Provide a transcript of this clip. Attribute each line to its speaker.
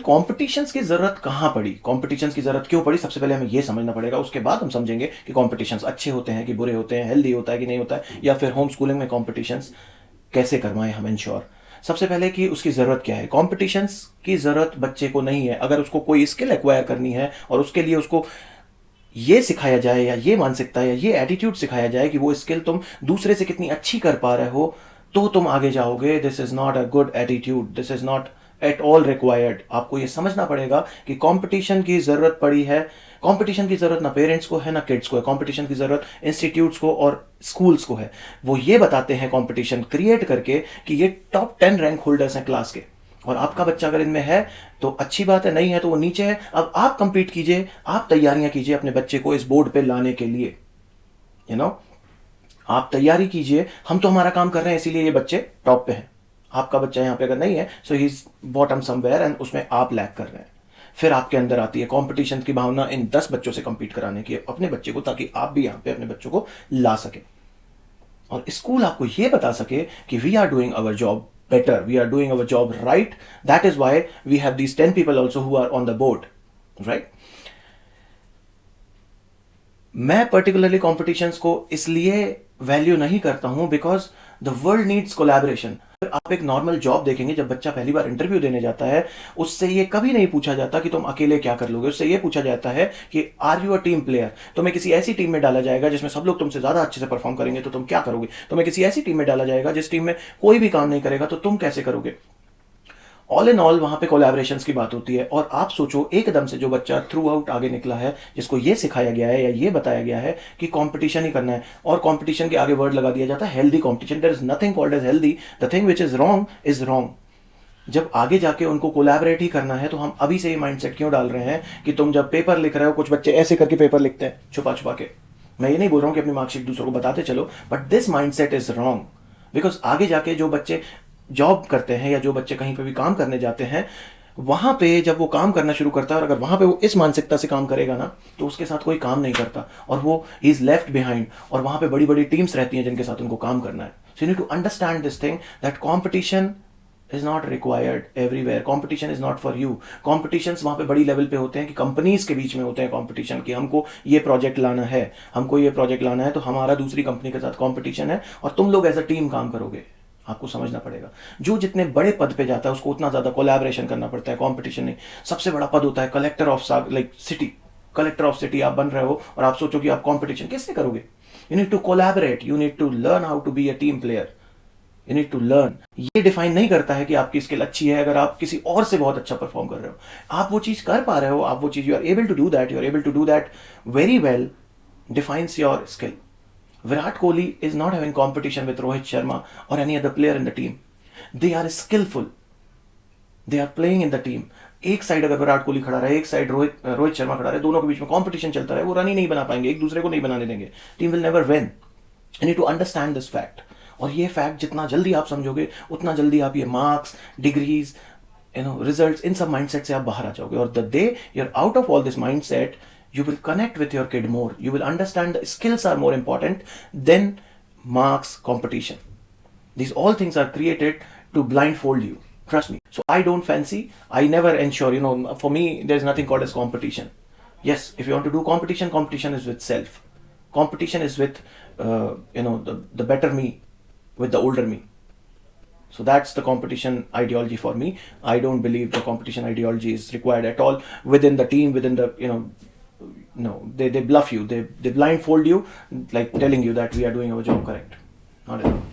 Speaker 1: Competitions की ज़रूरत कहाँ पड़ी, कॉम्पिटिशन्स की ज़रूरत क्यों पड़ी, सबसे पहले हमें ये समझना पड़ेगा। उसके बाद हम समझेंगे कि कॉम्पिटिशन्स अच्छे होते हैं कि बुरे होते हैं, हेल्दी होता है कि नहीं होता है, या फिर होम स्कूलिंग में कॉम्पिटिशन्स कैसे करवाएं हम इंश्योर। सबसे पहले कि उसकी ज़रूरत क्या है। कॉम्पिटिशन्स की ज़रूरत बच्चे को नहीं है। अगर उसको कोई स्किल एक्वायर करनी है और उसके लिए उसको ये सिखाया जाए या ये मानसिकता या ये एटीट्यूड सिखाया जाए कि वो स्किल तुम दूसरे से कितनी अच्छी कर पा रहे हो, तो तुम आगे जाओगे। This is not a good attitude, this is not at all required. आपको ये समझना पड़ेगा कि कंपटीशन की ज़रूरत पड़ी है। कंपटीशन की ज़रूरत ना पेरेंट्स को है ना किड्स को है, कंपटीशन की ज़रूरत इंस्टीट्यूट्स को और स्कूल्स को है। वो ये बताते हैं कंपटीशन क्रिएट करके कि ये टॉप 10 रैंक होल्डर्स हैं क्लास के, और आपका बच्चा अगर इनमें है तो अच्छी बात है, नहीं है तो वो नीचे है। अब आप कंपीट कीजिए, आप तैयारियां कीजिए अपने बच्चे को इस बोर्ड पे लाने के लिए। यू नो, आप तैयारी कीजिए। हम तो हमारा काम कर रहे हैं, इसीलिए ये बच्चे टॉप पे हैं। आपका बच्चा यहाँ पे अगर नहीं है so he is bottom somewhere, and उसमें आप लैग कर रहे हैं। फिर आपके अंदर आती है कंपटीशन की भावना इन 10 बच्चों से कंपीट कराने की अपने बच्चे को, ताकि आप भी यहाँ पे अपने बच्चों को ला सके और स्कूल आपको ये बता सके कि we are doing our job better, we are doing our job right. That is why we have these 10 people also who are on the board, right? मैं पर्टिकुलरली कॉम्पिटिशन्स को इसलिए वैल्यू नहीं करता हूं because the world needs collaboration. आप एक normal job देखेंगे, जब बच्चा पहली बार इंटरव्यू देने जाता है उससे ये कभी नहीं पूछा जाता कि तुम अकेले क्या कर लोगे। उससे ये पूछा जाता है कि are you a team player. तुम्हें किसी ऐसी टीम में डाला जाएगा जिसमें सब लोग तुमसे ज्यादा अच्छे से परफॉर्म करेंगे तो तुम क्या करोगे। तुम्हें किसी ऐसी टीम में डाला जाएगा जिस टीम में कोई भी काम नहीं करेगा तो तुम कैसे करोगे। ऑल इन ऑल वहां पे कोलैबोरेशंस की बात होती है। और आप सोचो एकदम से जो बच्चा थ्रू आउट आगे निकला है, जिसको ये सिखाया गया है या ये बताया गया है कि कंपटीशन ही करना है, और कंपटीशन के आगे वर्ड लगा दिया जाता है healthy competition. There is nothing called as healthy, the thing which is wrong. जब आगे जाके उनको कोलैबोरेट ही करना है तो हम अभी से ये माइंडसेट क्यों डाल रहे हैं कि तुम जब पेपर लिख रहे हो, कुछ बच्चे ऐसे करके पेपर लिखते हैं छुपा छुपा के। मैं ये नहीं बोल रहा हूं कि अपनी मार्कशीट दूसरों को बताते चलो, but this mindset is wrong. Because आगे जाके जो बच्चे जॉब करते हैं या जो बच्चे कहीं पे भी काम करने जाते हैं, वहां पे जब वो काम करना शुरू करता है और अगर वहां पे वो इस मानसिकता से काम करेगा ना तो उसके साथ कोई काम नहीं करता और वो ही इज लेफ्ट बिहाइंड। और वहां पे बड़ी बड़ी टीम्स रहती हैं जिनके साथ उनको काम करना है। So you need to understand this thing that competition is not required everywhere. Competition is not for you. Competition वहां पे बड़ी लेवल पे होते हैं कि कंपनीज के बीच में होते हैं कॉम्पिटिशन, कि हमको ये प्रोजेक्ट लाना है, हमको ये प्रोजेक्ट लाना है, तो हमारा दूसरी कंपनी के साथ कॉम्पिटिशन है और तुम लोग एज अ टीम काम करोगे। आपको समझना पड़ेगा, जो जितने बड़े पद पे जाता है उसको उतना ज्यादा कोलैबोरेशन करना पड़ता है, कंपटीशन नहीं। सबसे बड़ा पद होता है collector of like city. Collector of city आप बन रहे हो और आप सोचो कि आप कंपटीशन कैसे करोगे। You need to collaborate, you need to learn how to be a team player, you need to learn. ये डिफाइन नहीं करता है कि आपकी स्किल अच्छी है अगर आप किसी और से बहुत अच्छा परफॉर्म कर रहे हो। आप वो चीज कर पा रहे हो, आप वो चीज you are able to do that, you are able to do that very well, defines your skill. Virat Kohli is not having competition with Rohit Sharma or any other player in the team. They are skillful. They are playing in the team. एक side अगर विराट कोहली खड़ा रहे, एक side Rohit Sharma खड़ा रहे, दोनों के बीच में कंपटीशन चलता रहे, वो रन ही नहीं बना पाएंगे, एक दूसरे को नहीं बनाने देंगे। Team will never win. You need to understand this fact. और ये फैक्ट जितना जल्दी आप समझोगे उतना जल्दी आप ये मार्क्स, डिग्रीज, रिजल्ट्स, इन सब माइंडसेट से आप बाहर आ जाओगे। और the day you are out of all this mindset, you will connect with your kid more. You will understand the skills are more important than marks, competition. These all things are created to blindfold you. Trust me. So I don't fancy, I never ensure, for me, there's nothing called as competition. Yes, if you want to do competition, competition is with self. Competition is with, the better me, with the older me. So that's the competition ideology for me. I don't believe the competition ideology is required at all within the team, within the, no, they bluff you, they blindfold you, like telling you that we are doing our job correct. Not at all.